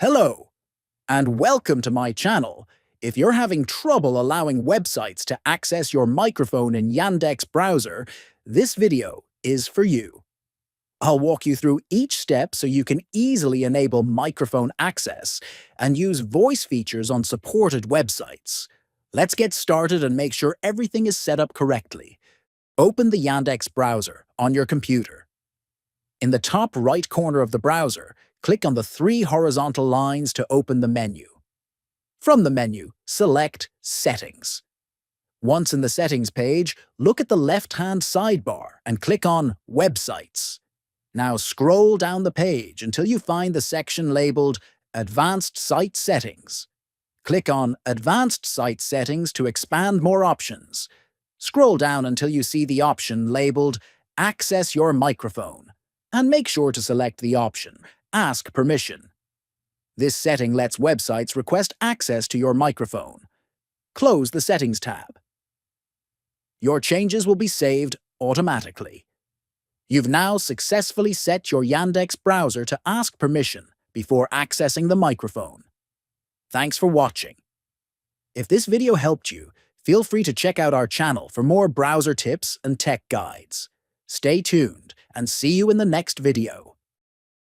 Hello, and welcome to my channel. If you're having trouble allowing websites to access your microphone in Yandex Browser, this video is for you. I'll walk you through each step so you can easily enable microphone access and use voice features on supported websites. Let's get started and make sure everything is set up correctly. Open the Yandex Browser on your computer. In the top right corner of the browser, click on the three horizontal lines to open the menu. From the menu, select Settings. Once in the Settings page, look at the left-hand sidebar and click on Websites. Now scroll down the page until you find the section labeled Advanced Site Settings. Click on Advanced Site Settings to expand more options. Scroll down until you see the option labeled Access Your Microphone, and make sure to select the option Ask Permission. This setting lets websites request access to your microphone. Close the Settings tab. Your changes will be saved automatically. You've now successfully set your Yandex browser to ask permission before accessing the microphone. Thanks for watching. If this video helped you, feel free to check out our channel for more browser tips and tech guides. Stay tuned and see you in the next video.